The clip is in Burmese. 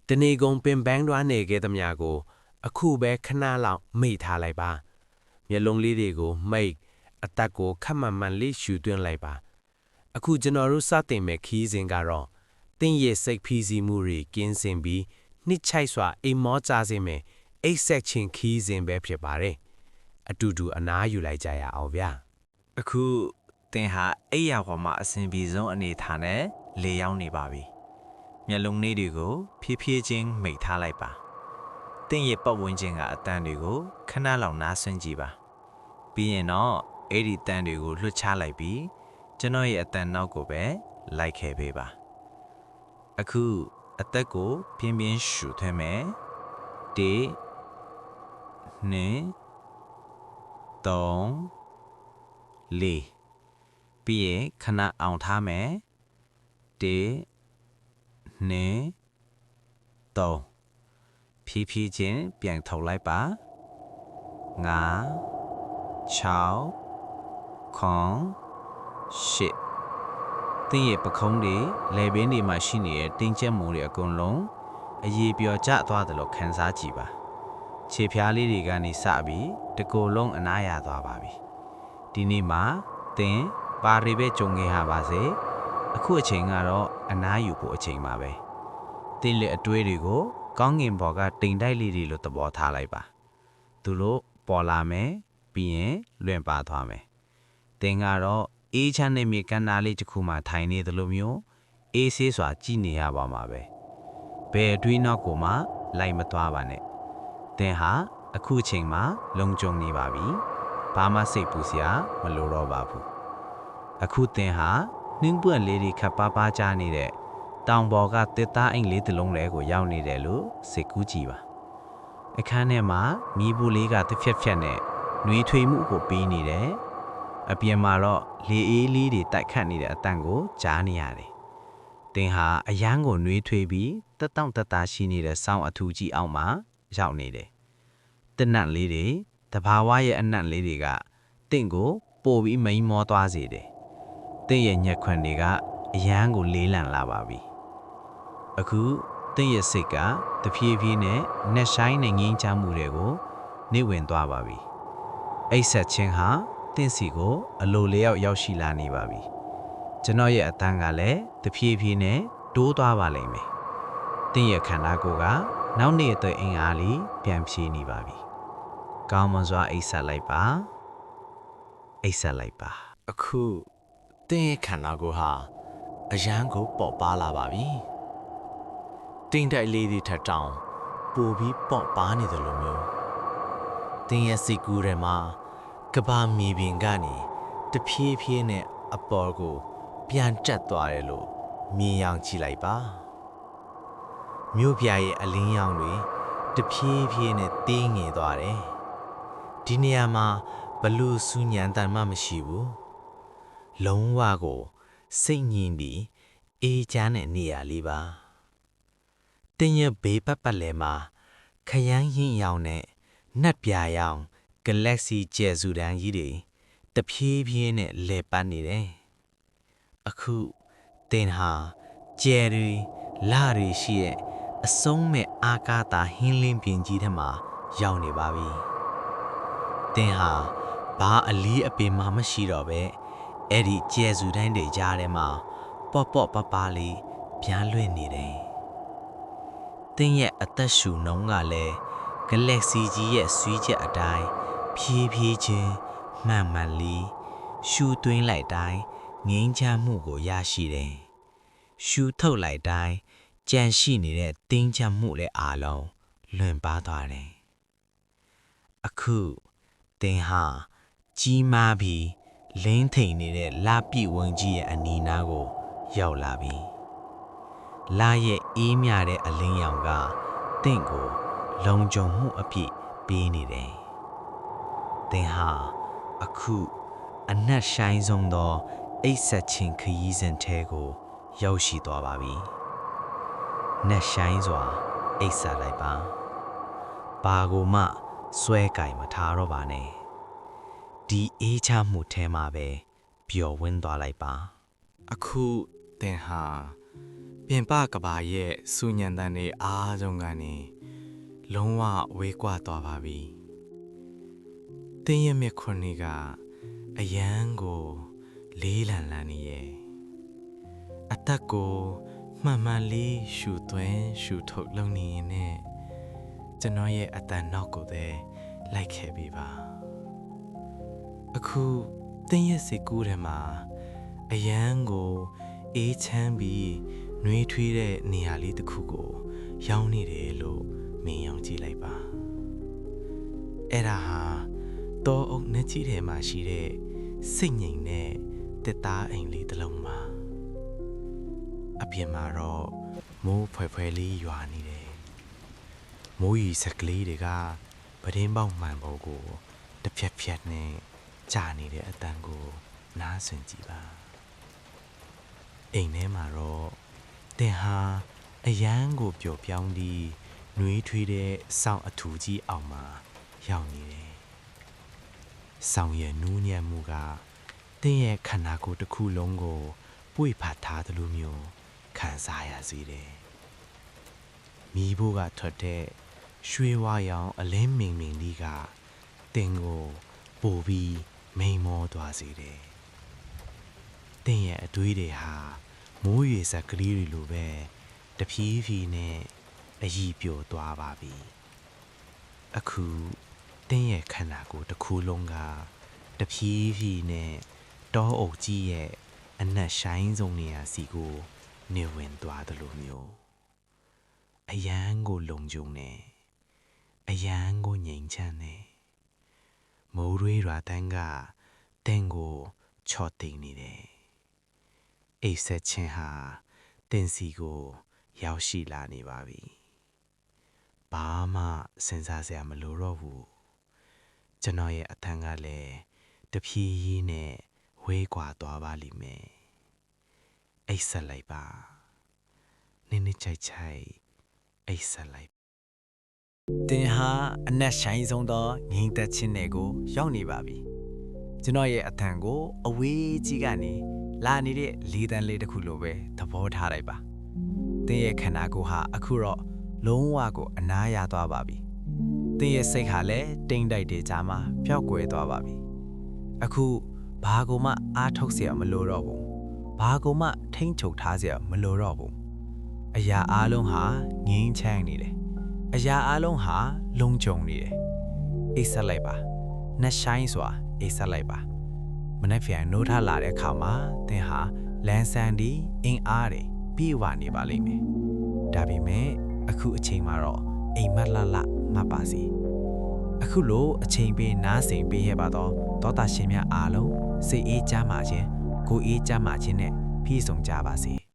တနေကုန်ပင်ပန်းတွားနေခဲ့သမျှကိုအခုပဲခဏလောက်မိထားလိုက်ပါမျက်လုံးလေးတွေကိုမိတ်အသက်ကိုခက်မှန်မှန်လေးရှူသွင်းလိုက်ပါအခုကျွန်တော်တို့စတင်မဲ့ခီးစဉ်ကတော့တင်းရဲ့စိတ်ဖီးစီမှုတွေကင်းစင်ပြီးနှစ်ချိုက်စွာအိမ်မောကြစေမယ်အိတ်ဆက်ချင်းခီးစဉ်ပဲဖြစ်ပါတယ်အတူတူအနားယူလိုက်ကြရအောင်ဗျာအခုတင်ဟာအိယာပေါ်မှာအစဉ်ပြေဆုံးအနေထားနဲ့လေရောက်နေပါပြီမျက်လုံးလေးတွေကိုဖြည်းဖြည်းချင်းမိတ်ထားလိုက်ပါတင်ရဲ့ပတ်ဝန်းကျင်ကအတန်တွေကိုခဏလောက်နားဆွင့်ကြည့်ပါပြီးရင်တော့အဲ့ဒီတန်တွေကိုလွှတ်ချလိုက်ပြီးကျွန်တော်ရဲ့အတန်နောက်ကိုပဲလိုက်ခဲ့ပေးပါအခုအသက်ကိုပြင်းပြင်းရှူသွင်းမယ်1 2 3 4ပြီးရင်ခဏအောင်ထားမယ်1 2 3ဖြည်းဖြည်းချင်းပြန်ထုတ်လိုက်ပါ5 6 8တင်းရဲ့ပခုံးတွေလေပင်တွေမှာရှိနေတဲ့တင်းကျပ်မှုတွေအကုန်လုံးအရေးပြောကျသွားတယ်လို့ခံစားကြည့်ပါခြေဖျားလေးတွေကနေစပြီးတကိုယ်လုံးအနားရသွားပါပြီဒီနေ့မှာတင်းပါရီပဲကြုံခဲ့ရပါစေအခုအချိန်ကတော့အနားယူဖို့အချိန်ပါပဲတင်းလက်အတွေးတွေကိုကောင်းငင်ဘော်ကတိမ်တိုက်လေးတွေလို့သဘောထားလိုက်ပါသူတို့ပေါ်လာမယ်ပြီးရင်လွင့်ပါသွားမယ်တင်းကတော့အေးချမ်းတဲ့မြေကမ်းနားလေးတစ်ခုမှထိုင်နေသလိုမျိုးအေးဆေးစွာကြည်နေရပါမှာပဲဘယ်အတွင်းနောက်ကိုမှလိုက်မသွားပါနဲ့တင်းဟာအခုချိန်မှာလုံခြုံနေပါပြီဘာမှစိတ်ပူစရာမလိုတော့ပါဘူးအခုတင်းဟာနှင်းပွက်လေးတွေခပ်ပါးပါးကြားနေတဲ့တောင်ပေါ်ကတစ်သားအိမ်လေးတစ်လုံးလေးကိုရောက်နေတယ်လို့စိတ်ကူးကြည့်ပါအခန်းထဲမှာမီးဘူးလေးကတစ်ဖြက်ဖြက်နဲ့နှွေးထွေးမှုကိုပေးနေတယ်အပြင်မှာတော့လေအေးလေးတွေတိုက်ခတ်နေတဲ့အတန်ကိုကြားနေရတယ်တင်းဟာအရန်ကိုနှွေးထွေးပြီးတက်တောင့်တက်တာရှိနေတဲ့စောင်းအထူးကြီးအောက်မှာရောက်နေတယ်တနတ်လေးတွေတဘာဝရဲ့အနံ့လေးတွေကတင့်ကိုပို့ပြီးမိန်မောသွားစေတယ်တင့်ရဲ့ညက်ခွန်တွေကအရန်ကိုလေးလံလာပါပြီအခုတင့်ရဲ့စိတ်ကတဖြည်းဖြည်းနဲ့နှက်ဆိုင်နဲ့ငင်းချမှုတွေကိုနေဝင်သွားပါပြီအိတ်ဆက်ချင်းဟာတင့်စီကိုအလိုလျောက်ရောက်ရှိလာနေပါပြီကျွန်တော်ရဲ့အတန်းကလည်းတဖြည်းဖြည်းနဲ့တိုးသွားပါလိမ့်မယ်တင့်ရဲ့ခန္ဓာကိုယ်ကနောက်နေ့အတွက်အင်အားလေးပြန်ဖြည့်နေပါပြီကောင်းမွန်စွာအိတ်ဆက်လိုက်ပါအိတ်ဆက်လိုက်ပါအခုတင်းရဲ့ခန္ဓာကိုယ်ဟာအရန်ကိုပေါ့ပါလာပါပြီတင်းတိုက်လေးတွေထက်တောင်ပိုပြီးပေါ့ပါနေတယ်လို့မျိုးတင်းရဲ့စိတ်ကူးထဲမှာကဘာမြေပြင်ကနေတဖြည်းဖြည်းနဲ့အပေါ်ကိုပြန်တက်သွားတယ်လို့မြင်ရောင်ကြည့်လိုက်ပါမြို့ပြရဲ့အလင်းရောင်တွေတဖြည်းဖြည်းနဲ့တင်းငယ်သွားတယ်ဒီနေရာမှာဘလူးစူးညံတန်မှမရှိဘူးလုံးဝကိုစိတ်ငြင်းပြီးအေးချမ်းတဲ့နေရာလေးပါတင်းရဲ့ဘေးပတ်ပတ်လည်မှာခရမ်းဟင်းရောင်နဲ့နှက်ပြာရောင် Galaxy ကျဲစုတန်းကြီးတွေတဖြည်းဖြည်းနဲ့လဲပတ်နေတယ်အခုတင်းဟာကျဲတွေလာတွေရှိရဲ့အဆုံးမဲ့အာကာသဟင်းလင်းပြင်ကြီးထဲမှာရောက်နေပါပြီတင်းဟာဘာအလီးအပင်မှမရှိတော့ပဲအဲ့ဒီကျဲစုတိုင်းတွေကြားထဲမှာပေါ့ပေါ့ပပလေးပြားလွင့်နေတယ်တင်းရဲ့အသက်ရှူနှုံးကလည်း Galaxy ကြီးရဲ့ဆွီးချက်အတိုင်းဖြည်းဖြည်းချင်းမှန်မှန်လေးရှူသွင်းလိုက်တိုင်းငင်းချမှုကိုရရှိတယ်ရှူထုတ်လိုက်တိုင်းကြံရှိနေတဲ့တင်းချမှုလည်းအားလုံးလွင့်ပါသွားတယ်အခုတင်းဟာကြီးမားပြီးလင်းထိန်နေတဲ့လာပြည့်ဝန်းကြီးရဲ့အနီးနားကိုရောက်လာပြီလာရဲ့အေးမြတဲ့အလင်းရောင်ကတင့်ကိုလုံခြုံမှုအပြည့်ပေးနေတယ်တင်းဟာအခုအနက်ဆိုင်ဆုံးသောအိတ်ဆက်ချင်းခရီးစဉ်ထဲကိုရောက်ရှိသွားပါပြီနက်ဆိုင်စွာအိတ်ဆက်လိုက်ပါဘာကိုမှဆွဲကင်မထားတော့ပါနဲ့ဒီအေးချမှုထဲမှာပဲပျော်ဝင်းသွားလိုက်ပါအခုသင်ဟာ ပြင်ပကဘာရဲ့စူညံတန်တွေအားဆုံးကနေလုံးဝဝေးကွာသွားပါပြီတင်းရဲ့မြခွန်ကြီးကအယမ်းကိုလေးလံလန်းနေရဲ့အသက်ကိုမှန်မှန်လေးရှူသွင်းရှူထုတ်လုပ်နေရင်နဲ့ကျွန်တော်ရဲ့အတန်နောက်ကိုပဲလိုက်ခဲ့ပေးပါအခုတင်းရဲ့စိတ်ကူးထဲမှာအယမ်းကိုအေးချမ်းပြီးနှွေးထွေးတဲ့နေရာလေးတစ်ခုကိုရောက်နေတယ်လို့မြင်အောင်ကြည့်လိုက်ပါအဲ့ဒါဟာတောအုပ်နှက်ကြီးထဲမှာရှိတဲ့စိတ်ငြိမ်တဲ့တက်သားအိမ်လေးတစ်လုံးပါအပြင်မှာတော့မိုးဖွယ်ဖွယ်လေးရွာနေတယ်မိုးရီစက်ကလေးတွေကပဒင်းပေါက်မှန်ပေါ်ကိုတစ်ဖြက်ဖြက်နဲ့ကြာနေတဲ့အတန်ကိုနားဆင်ကြည့်ပါအိမ်ထဲမှာတော့တင်ဟာအယမ်းကိုပျော်ပြောင်းပြီးနှွေးထွေးတဲ့စောင်းအထူကြီးအောင်မှာရောက်နေတယ်။စောင်းရဲ့နူးညံ့မှုကတင်ရဲ့ခန္ဓာကိုယ်တစ်ခုလုံးကိုပွေဖတ်ထားသလိုမျိုးခံစားရစေတယ်။မိဖို့ကထွက်တဲ့ရွှေဝါရောင်အလင်းမင်မင်လေးကတင်ကိုပိုပြီးမိန်မောသွားစေတယ်။တင်ရဲ့အတွေးတွေဟာမိုးရွေစက်ကလေးတွေလိုပဲတဖြည်းဖြည်းနဲ့အကြီးပြိုသွားပါပြီအခုတင်းရဲ့ခန္ဓာကိုယ်တစ်ခုလုံးကတဖြည်းဖြည်းနဲ့တောအုပ်ကြီးရဲ့အနက်ဆိုင်ဆုံးနေရာစီကိုနေဝင်သွားသလိုမျိုးအယမ်းကိုလုံခြုံနေအယမ်းကိုငြိမ်ချမ်းနေမိုးရွေးရွာတန်းကတင်းကိုချော့တိန်နေတယ်အိပ်ဆက်ခြင်းဟာတင်စီကိုရောက်ရှိလာနေပါပြီ။ဘာမှစဉ်းစားစရာမလိုတော့ဘူး။ကျွန်တော်ရဲ့အထံကလည်းတဖြည်းဖြည်းနဲ့ဝေးကွာသွားပါလိမ့်မယ်။အိပ်ဆက်လိုက်ပါ။နင်းနေချိုက်ချိုက်အိပ်ဆက်လိုက်တင်ဟာအနက်ဆိုင်ဆုံးသောငြိမ်သက်ခြင်းတွေကိုရောက်နေပါပြီ။ကျွန်တော်ရဲ့အထံကိုအဝေးကြီးကနေလာနေတဲ့လေးတန်းလေးတစ်ခုလိုပဲသဘောထားလိုက်ပါတင်းရဲ့ခန္ဓာကိုယ်ဟာအခုတော့လုံးဝကိုအနားရသွားပါပြီတင်းရဲ့စိတ်ဟာလည်းတိမ်တိုက်တဲ့ကြားမှာပျောက်ကွယ်သွားပါပြီအခုဘာကိုမှအားထုတ်เสียမလို့တော့ဘူးဘာကိုမှထိမ့်ချုပ်ထားเสียမလို့တော့ဘူးအရာအလုံးဟာငြိမ်းချမ်းနေတယ်အရာအလုံးဟာလုံခြုံနေတယ်အိပ်ဆက်လိုက်ပါနှက်ဆိုင်စွာအိပ်ဆက်လိုက်ပါမနေ့ပြန်နိုးထလာတဲ့အခါမှာသင်ဟာလန်းဆန်းဒီအင်အားတွေပြေဝနေပါလိမ့်မယ်။ဒါပေမဲ့အခုအချိန်မှာတော့အိမ်မက်လှလှမှတ်ပါစေ။အခုလိုအချိန်ပေးနားစိန်ပေးရပါတော့သောတာရှင်များအားလုံးစိတ်အေးချမ်းပါခြင်းကိုယ်အေးချမ်းပါခြင်းနဲ့ပြည့်စုံကြပါစေ။